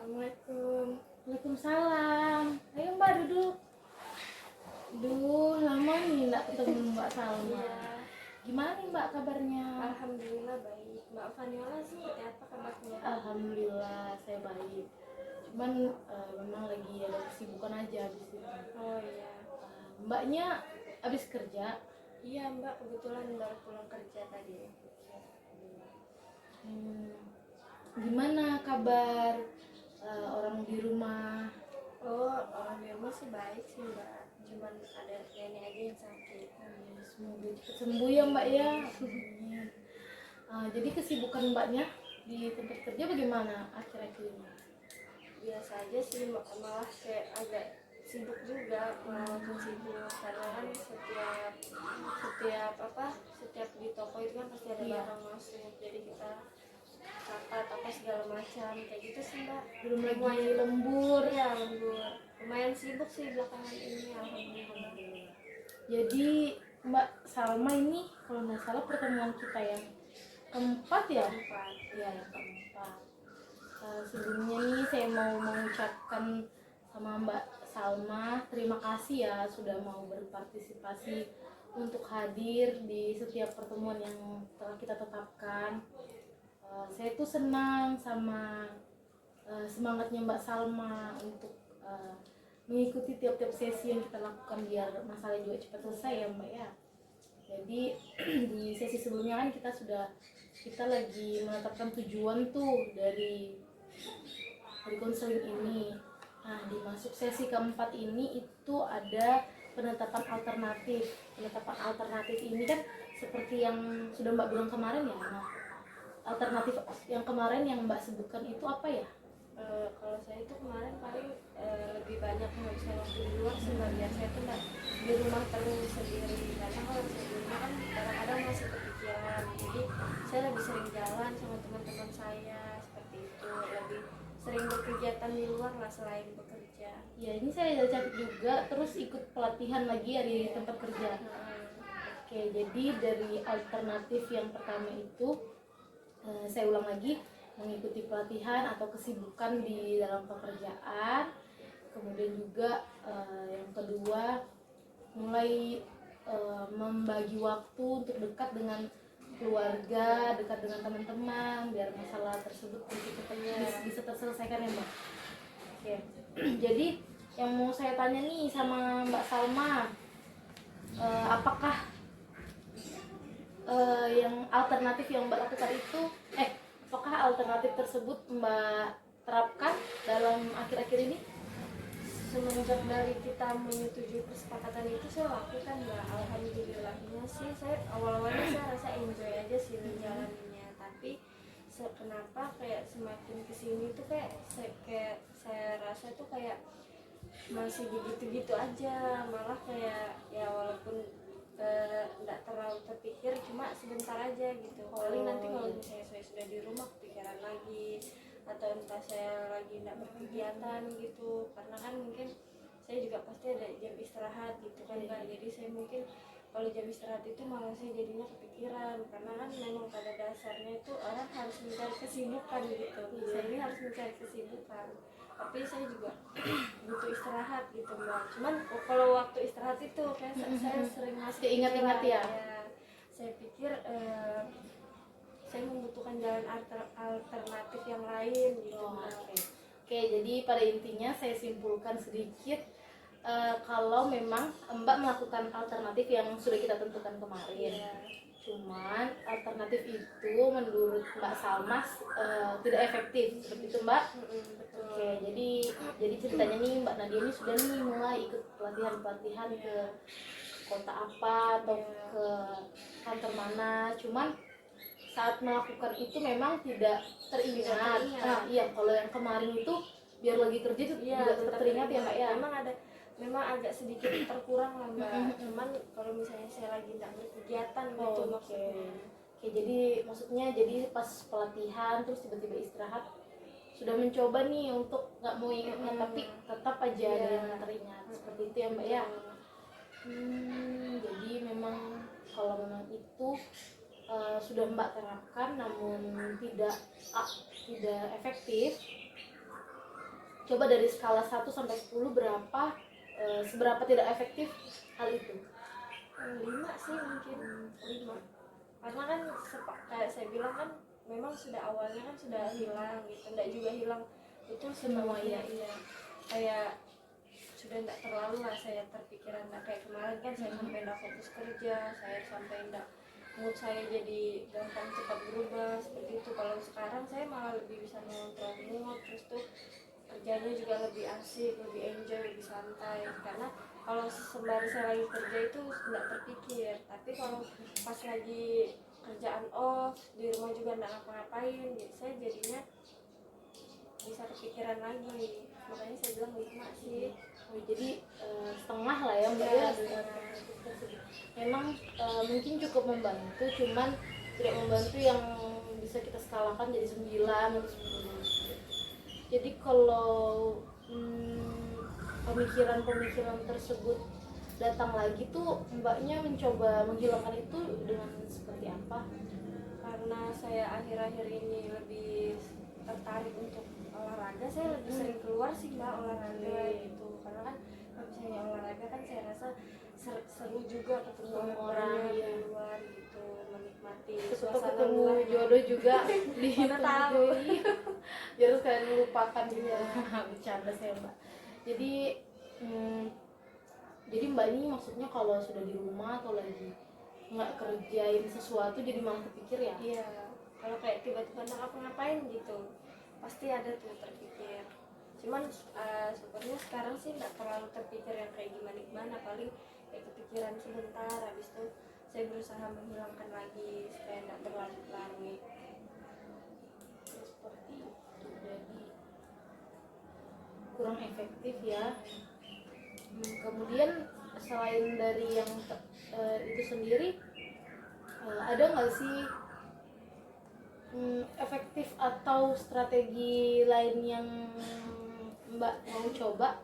Assalamualaikum. Waalaikumsalam. Ayo Mbak duduk. Duh, lama nih nggak ketemu Mbak Salma. Iya, Gimana nih Mbak kabarnya? alhamdulillah baik. Mbak Faniola seperti apa kabarnya? Alhamdulillah saya baik. Cuman memang lagi ada kesibukan aja di sini. Oh iya. Mbaknya habis kerja? Iya Mbak, kebetulan baru pulang kerja tadi. Hmm, Gimana kabar orang di rumah? Oh, orang di rumah sih baik sih Mbak. Cuman ada nenek aja yang sakit. Semoga cepat sembuh ya Mbak ya. Amin. Jadi kesibukan Mbaknya di tempat kerja bagaimana akhir-akhir ini? Biasa aja sih, malah kayak agak sibuk juga, walaupun sibuk karena kan setiap di toko itu kan pasti ada Iya. barang masuk, jadi kita catat apa segala macam kayak gitu sih Mbak. Belum lagi Lumayan. lembur. Iya, lembur. Lumayan sibuk sih belakangan ini, alhamdulillah. Jadi Mbak Salma ini kalau nggak salah pertemuan kita yang keempat ya? Empat. Iya yang keempat. Sebelumnya nih saya mau mengucapkan sama Mbak Salma terima kasih ya sudah mau berpartisipasi untuk hadir di setiap pertemuan yang telah kita tetapkan. Saya tuh senang sama semangatnya Mbak Salma untuk mengikuti tiap-tiap sesi yang kita lakukan biar masalah juga cepat selesai ya Mbak ya. Jadi di sesi sebelumnya kan kita lagi menetapkan tujuan tuh dari konseling ini. Nah di masuk sesi keempat ini itu ada penetapan alternatif. Penetapan alternatif ini kan seperti yang sudah Mbak bilang kemarin ya. Nah alternatif yang kemarin yang Mbak sebutkan itu apa ya? Kalau saya itu kemarin paling lebih banyak menghabiskan waktu di luar sih Mbak. Biar saya tuh nggak di rumah terus sendiri, karena kalau saya di rumah kan kadang-kadang masih kepikiran. Jadi saya lebih sering jalan sama teman-teman saya, seperti itu, lebih sering berkegiatan di luar lah selain bekerja. Ya ini saya udah catat juga, terus ikut pelatihan lagi ya di tempat kerja. Oke, jadi dari alternatif yang pertama itu saya ulang lagi, mengikuti pelatihan atau kesibukan di dalam pekerjaan. Kemudian juga yang kedua mulai membagi waktu untuk dekat dengan keluarga, dekat dengan teman-teman biar masalah tersebut bisa terselesaikan ya Mbak. Oke. Jadi yang mau saya tanya nih sama Mbak Salma, apakah yang alternatif yang Mbak lakukan itu apakah alternatif tersebut Mbak terapkan dalam akhir-akhir ini? Semenjak dari kita menyetujui kesepakatan itu saya lakukan Mbak. Alhamdulillahnya sih saya awal-awalnya saya rasa enjoy aja sih menjalaninya, tapi kenapa kayak semakin kesini tuh kayak saya rasa tuh kayak masih begitu-gitu aja, malah kayak ya walaupun nggak terlalu terpikir, cuma sebentar aja gitu. Paling nanti kalau misalnya saya sudah di rumah kepikiran lagi, atau entah saya lagi nggak berkegiatan gitu, karena kan mungkin saya juga pasti ada jam istirahat gitu kan Mbak. Jadi saya mungkin kalau jam istirahat itu malah saya jadinya kepikiran, karena kan memang pada dasarnya itu orang harus mencari kesibukan gitu. Saya ini harus mencari kesibukan, tapi saya juga butuh istirahat gitu Mbak. Cuman kalau waktu istirahat itu kayak saya sering masih Ingat-ingat ya. Saya pikir saya membutuhkan jalan alternatif yang lain gitu. Oke, jadi pada intinya saya simpulkan sedikit, kalau memang Mbak melakukan alternatif yang sudah kita tentukan kemarin. Cuman alternatif itu menurut Mbak Salma tidak efektif, seperti itu Mbak. Oke, jadi ceritanya nih Mbak Nadia ini sudah nih mulai ikut pelatihan ke kota apa atau ke kantor mana. Cuman saat melakukan itu memang tidak teringat. Iya, kalau yang kemarin itu biar lagi kerja itu juga tetap teringat ya Mbak ya. Memang agak sedikit terkurang lah Mbak. Cuman kalau misalnya saya lagi tidak berkegiatan gitu maksudnya. Oke, jadi maksudnya pas pelatihan terus tiba-tiba istirahat sudah mencoba nih untuk nggak mau ingat tapi tetap aja ada yang teringat, seperti itu ya Mbak ya. Jadi memang kalau memang itu sudah Mbak terapkan namun tidak efektif, Coba dari skala 1 sampai 10 berapa, seberapa tidak efektif hal itu? 5 sih mungkin, 5. Karena kan kayak saya bilang kan memang sudah awalnya kan sudah hilang gitu, enggak juga hilang betul Semua, semuanya. iya. Iya, kayak sudah enggak terlalu lah saya terpikiran, enggak kayak kemarin kan saya sampai enggak fokus kerja, saya sampai enggak, mood saya jadi gampang cepat berubah seperti itu. Kalau sekarang saya malah lebih bisa mengontrol mood, terus tuh kerjanya juga lebih asik, lebih enjoy, lebih santai. Karena kalau sembari saya lagi kerja itu nggak terpikir, tapi kalau pas lagi kerjaan off di rumah juga nggak ngapa-ngapain, gitu, saya jadinya bisa kepikiran lagi. Makanya saya bilang 5 sih. Oh, jadi setengah lah ya Mbak Iya, ya. setengah. Memang mungkin cukup membantu, cuman tidak membantu yang bisa kita skalakan jadi 9 atau 10. Jadi kalau pemikiran-pemikiran tersebut datang lagi tuh, Mbaknya mencoba menghilangkan itu dengan seperti apa? Karena saya akhir-akhir ini lebih tertarik untuk olahraga, saya lebih sering keluar sih Mbak, olahraga gitu. Karena kan kalau misalnya olahraga kan saya rasa seru juga ketemu Orang, orang iya. di luar gitu, menikmati Suka suasana ketemu luar. jodoh juga di Mana tahu. biar sekalian melupakan juga. Bercanda saya Mbak. Jadi jadi Mbak ini maksudnya kalau sudah di rumah atau lagi nggak kerjain sesuatu jadi malah kepikir ya? Iya, kalau kayak tiba-tiba nggak ngapa-ngapain gitu, pasti ada tuh terpikir. Cuman sebenarnya sekarang sih nggak terlalu terpikir yang kayak gimana-gimana, paling kayak kepikiran sebentar, habis itu saya berusaha menghilangkan lagi supaya nggak berlarut-larut. Seperti itu, jadi kurang efektif ya. Kemudian selain dari yang itu sendiri, ada nggak sih efektif atau strategi lain yang Mbak mau coba?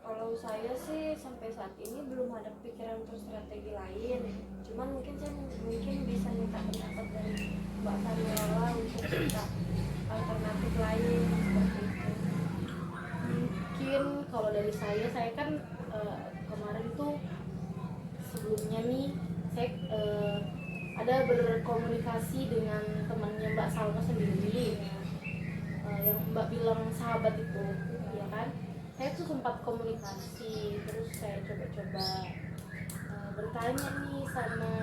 Kalau saya sih sampai saat ini belum ada pikiran untuk strategi lain. Cuman mungkin saya bisa minta pendapat dari Mbak Faniala untuk minta alternatif lain seperti itu. Mungkin kalau dari saya kan kemarin tuh sebelumnya nih saya ada berkomunikasi dengan temannya Mbak Salma sendiri, yang Mbak bilang sahabat itu, ya kan? Saya tuh sempat komunikasi, terus saya coba-coba bertanya nih sama,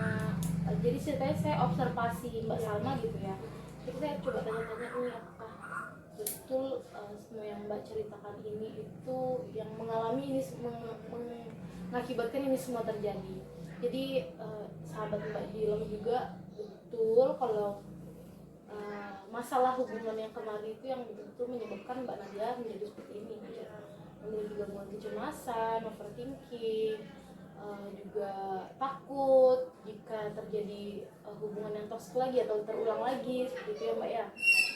jadi ceritanya saya observasi Mbak Salma gitu ya. Jadi saya coba tanya-tanya nih, apakah betul semua yang Mbak ceritakan ini itu yang mengalami ini mengakibatkan ini semua terjadi. Jadi sahabat Mbak bilang juga betul kalau masalah hubungan yang kemarin itu yang betul-betul menyebabkan Mbak Nadia menjadi seperti ini, memiliki gangguan kecemasan, overthinking, juga takut jika terjadi hubungan yang toksik lagi atau terulang lagi seperti itu ya Mbak ya.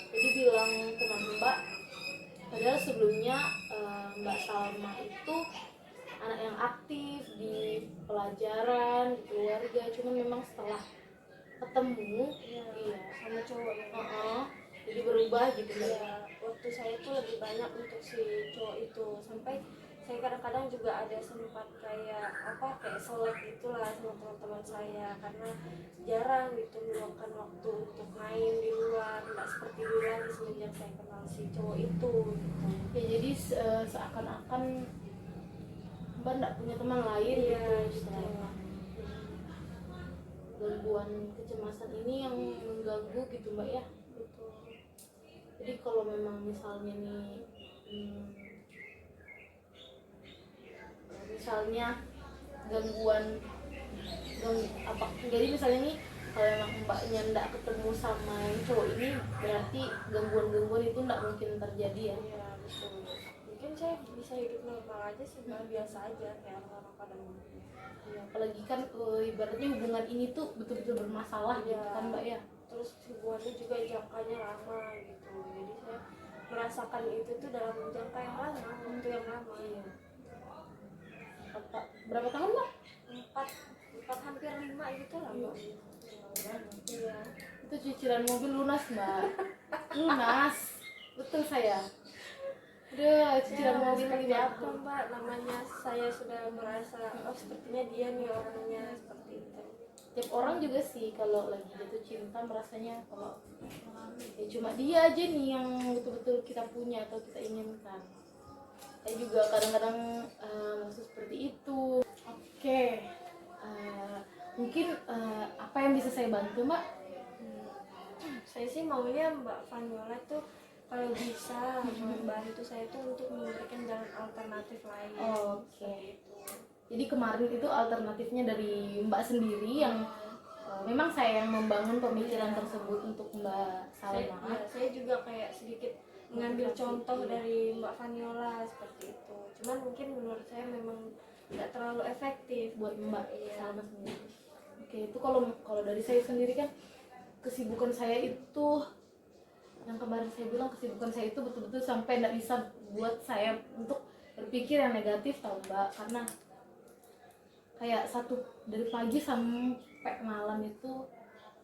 Jadi bilang teman Mbak, padahal sebelumnya Mbak Salma itu anak yang aktif di pelajaran, di keluarga, cuma memang setelah ketemu Sama cowok ya. Jadi berubah gitu Ya, waktu saya tuh lebih banyak untuk si cowok itu, sampai saya kadang-kadang juga ada sempat kayak selek gitulah sama teman-teman saya, karena jarang gitu meluangkan waktu untuk main di luar, nggak seperti dulu lagi semenjak saya kenal si cowok itu gitu. Ya, jadi seakan-akan Mbak nggak punya teman lain Iya, gitu. gitu. Gangguan kecemasan ini yang mengganggu gitu Mbak ya. Betul. Jadi kalau memang misalnya nih misalnya gangguan apa, jadi misalnya nih kalau memang Mbaknya nggak ketemu sama yang cowok ini, berarti gangguan-gangguan itu nggak mungkin terjadi ya. Iya, betul. Mungkin saya bisa hidup normal aja sih, biasa aja kayak orang-orang pada umumnya. Ya, apalagi kan ibaratnya hubungan ini tuh betul-betul bermasalah gitu kan Mbak ya. Terus hubungannya juga jangkanya lama gitu, jadi saya merasakan itu tuh dalam jangka yang lama, waktu yang lama. Iya. Berapa tahun Mbak? 4 hampir 5 gitu lah Mbak. Iya. Itu cicilan mobil lunas Mbak. Lunas, betul saya. Udah, Ya, cicilan mobil seperti 5 apa tahun. Mbak? Namanya saya sudah merasa, oh sepertinya dia nih orangnya seperti itu. Tiap orang juga sih kalau lagi jatuh cinta merasanya kalau ya cuma dia aja nih yang betul-betul kita punya atau kita inginkan. Saya juga kadang-kadang merasa seperti itu. Oke, mungkin apa yang bisa saya bantu Mbak? Saya sih maunya Mbak Vaniola tuh kalau bisa membantu saya tuh untuk memberikan jalan alternatif lain. Oke. Seperti itu. Jadi kemarin itu alternatifnya dari Mbak sendiri yang memang saya yang membangun pemikiran tersebut untuk Mbak Salma. Saya juga kayak sedikit mengambil contoh dari Mbak Vaniola seperti itu. Cuman mungkin menurut saya memang nggak terlalu efektif Buat Mbak Iya. Salma sendiri. Oke, itu kalau dari saya sendiri kan kesibukan saya itu yang kemarin saya bilang kesibukan saya itu betul-betul sampai nggak bisa buat saya untuk berpikir yang negatif tau Mbak, karena kayak dari pagi sampai malam itu,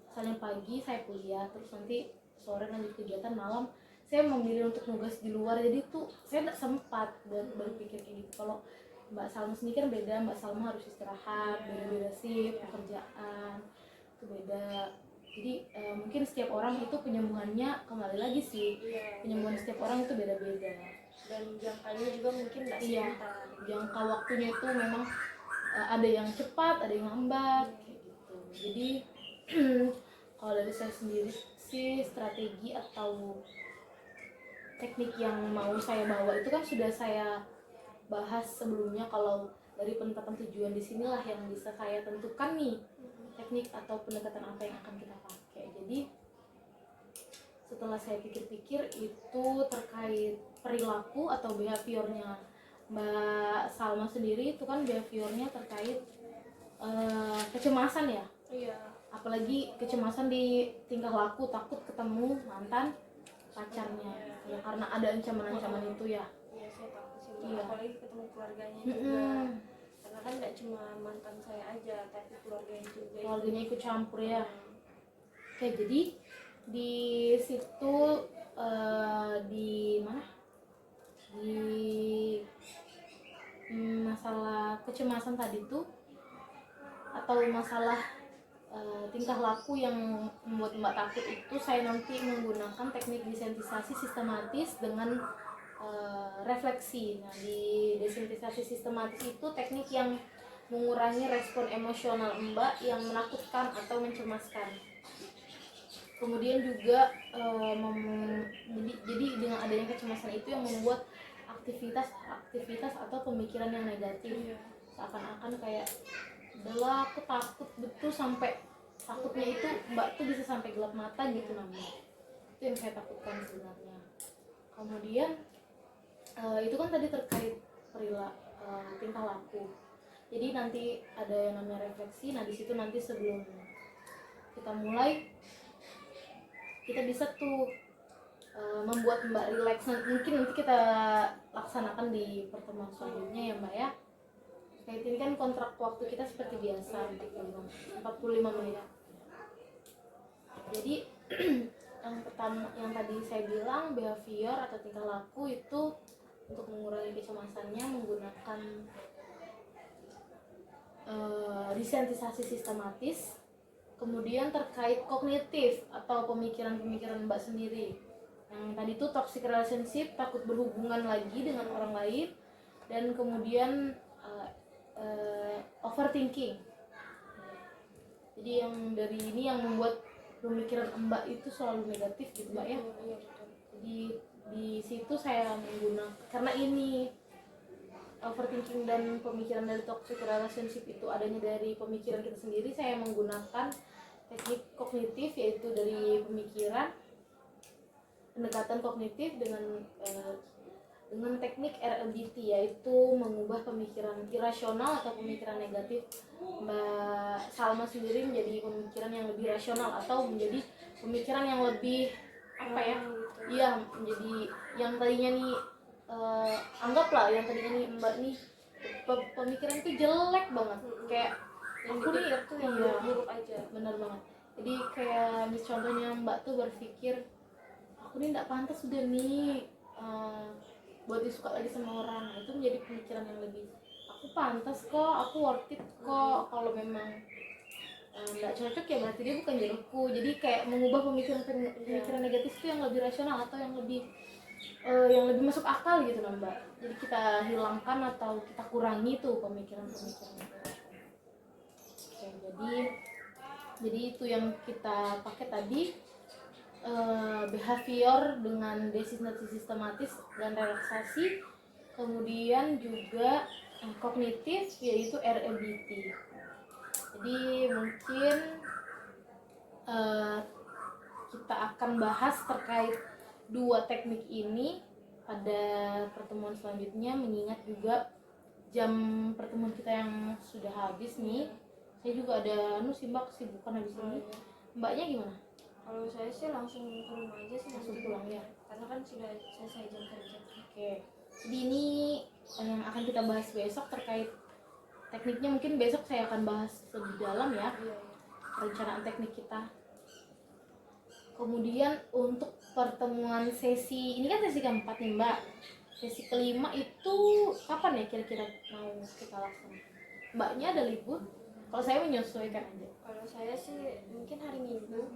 misalnya pagi saya kuliah terus nanti sore lanjut kegiatan, malam saya memilih untuk nugas di luar, jadi tuh saya nggak sempat buat berpikir kayak gitu. Kalau Mbak Salma sendiri kan beda, Mbak Salma harus istirahat, beda-beda sih pekerjaan itu beda. Jadi mungkin setiap orang itu penyembuhannya kembali lagi sih, penyembuhan setiap orang itu beda-beda Dan jangkanya juga mungkin nggak sebentar. jangka waktunya itu memang ada yang cepat, ada yang lambat kayak gitu. Jadi kalau dari saya sendiri sih, strategi atau teknik yang mau saya bawa itu kan sudah saya bahas sebelumnya. Kalau dari penetapan tujuan di sinilah yang bisa saya tentukan nih teknik atau pendekatan apa yang akan kita pakai. Jadi setelah saya pikir-pikir itu terkait perilaku atau behaviornya Mbak Salma sendiri, itu kan behaviornya terkait kecemasan ya. Iya. Apalagi kecemasan di tingkah laku, takut ketemu mantan pacarnya ya, karena ada ancaman-ancaman itu ya. Iya, saya takut sih Mbak. Iya. Apalagi ketemu keluarganya juga. Karena kan nggak cuma mantan saya aja, tapi keluarganya juga. Keluarganya ikut campur ya. Oke, jadi di situ di mana? Di masalah kecemasan tadi tuh, atau masalah tingkah laku yang membuat Mbak takut itu, saya nanti menggunakan teknik desensitisasi sistematis dengan refleksi. Nah, di desensitisasi sistematis itu teknik yang mengurangi respon emosional Mbak yang menakutkan atau mencemaskan. Kemudian juga jadi dengan adanya kecemasan itu yang membuat aktivitas atau pemikiran yang negatif, seakan-akan kayak udahlah aku takut betul, sampai takutnya itu Mbak tuh bisa sampai gelap mata gitu namanya. Itu yang saya takutkan sebenarnya. Kemudian itu kan tadi terkait tingkah laku. Jadi nanti ada yang namanya refleksi. Nah, di situ nanti sebelum kita mulai, kita bisa tuh membuat Mbak relax. Mungkin nanti kita laksanakan di pertemuan selanjutnya ya Mbak ya. Kayak ini kan kontrak waktu kita seperti biasa 45 menit. Jadi yang pertama, yang tadi saya bilang behavior atau tingkah laku itu untuk mengurangi kecemasannya menggunakan desensitisasi sistematis. Kemudian terkait kognitif atau pemikiran-pemikiran Mbak sendiri, yang tadi tuh toxic relationship, takut berhubungan lagi dengan orang lain, dan kemudian overthinking. Jadi yang dari ini yang membuat pemikiran Mbak itu selalu negatif gitu Mbak ya. Jadi di situ saya menggunakan, karena ini overthinking dan pemikiran dari toxic relationship itu adanya dari pemikiran kita sendiri, saya menggunakan teknik kognitif, yaitu dari pemikiran, pendekatan kognitif dengan teknik RLBT, yaitu mengubah pemikiran irasional atau pemikiran negatif Mbak Salma sendiri menjadi pemikiran yang lebih rasional, atau menjadi pemikiran yang lebih apa ya? Iya, menjadi yang tadinya nih anggaplah yang tadinya nih Mbak nih pemikiran itu jelek banget, kayak yang aku nih tuh yang buruk aja. Bener banget. Jadi kayak contohnya Mbak tuh berpikir aku nih nggak pantas udah nih buat disuka lagi sama orang. Nah, itu menjadi pemikiran yang lebih, aku pantas kok, aku worth it kok. Kalau memang nggak cocok ya berarti dia bukan jodohku. Jadi kayak mengubah pemikiran negatif itu yang lebih rasional atau yang lebih masuk akal gitu loh Mbak. Jadi kita hilangkan atau kita kurangi tuh pemikiran-pemikiran itu. Oke, jadi itu yang kita pakai tadi, behavior dengan designasi sistematis dan relaksasi, kemudian juga kognitif yaitu REBT. Jadi mungkin kita akan bahas terkait dua teknik ini pada pertemuan selanjutnya, mengingat juga jam pertemuan kita yang sudah habis nih. Saya juga ada sih Mbak, kesibukan habis ini. Mbaknya gimana? Kalau saya sih langsung ke rumah aja sih, Langsung nanti pulang ya? karena kan sudah selesai jam kerja. Oke, jadi ini yang akan kita bahas besok terkait tekniknya. Mungkin besok saya akan bahas lebih dalam ya, Iya. perencanaan teknik kita. Kemudian untuk pertemuan sesi, ini kan sesi keempat nih Mbak. Sesi kelima itu kapan ya kira-kira mau kita laksanakan? Mbaknya ada libur? Kalau saya menyesuaikan aja. Kalau saya sih mungkin hari Minggu.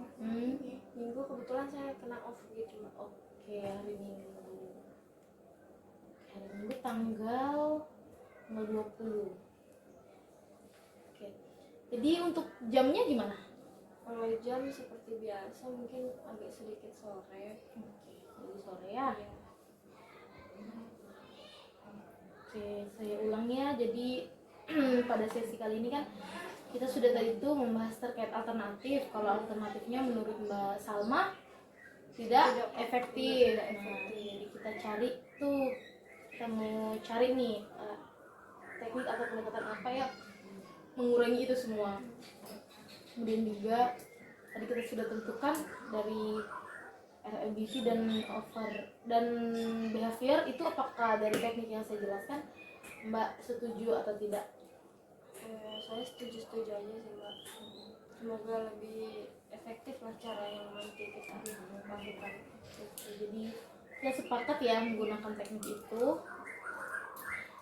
Minggu kebetulan saya kena off gitu Mbak. Oke, hari Minggu. Hari Minggu tanggal 20. Oke. Jadi untuk jamnya gimana? Kalau jam seperti biasa mungkin agak sedikit sore. Oke, jadi sore ya. Iya. Oke, saya ulang ya. Jadi pada sesi kali ini kan kita sudah tadi itu membahas terkait alternatif. Kalau alternatifnya menurut Mbak Salma tidak efektif. Nah, jadi kita cari tuh, kita mau cari nih teknik atau pendekatan apa yang mengurangi itu semua. Kemudian juga tadi kita sudah tentukan dari RLBC dan behavior itu, apakah dari teknik yang saya jelaskan Mbak setuju atau tidak? Saya setuju aja sih Mbak. Semoga lebih efektif lah cara yang nanti kita lakukan. Jadi kita sepakat ya menggunakan teknik itu.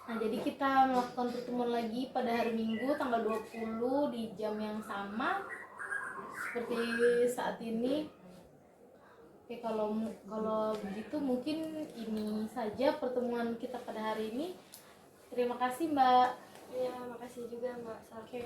Nah, jadi kita melakukan pertemuan lagi pada hari Minggu tanggal 20 di jam yang sama seperti saat ini. Oke, kalau begitu mungkin ini saja pertemuan kita pada hari ini. Terima kasih Mbak. Iya, makasih juga Mbak. Sampai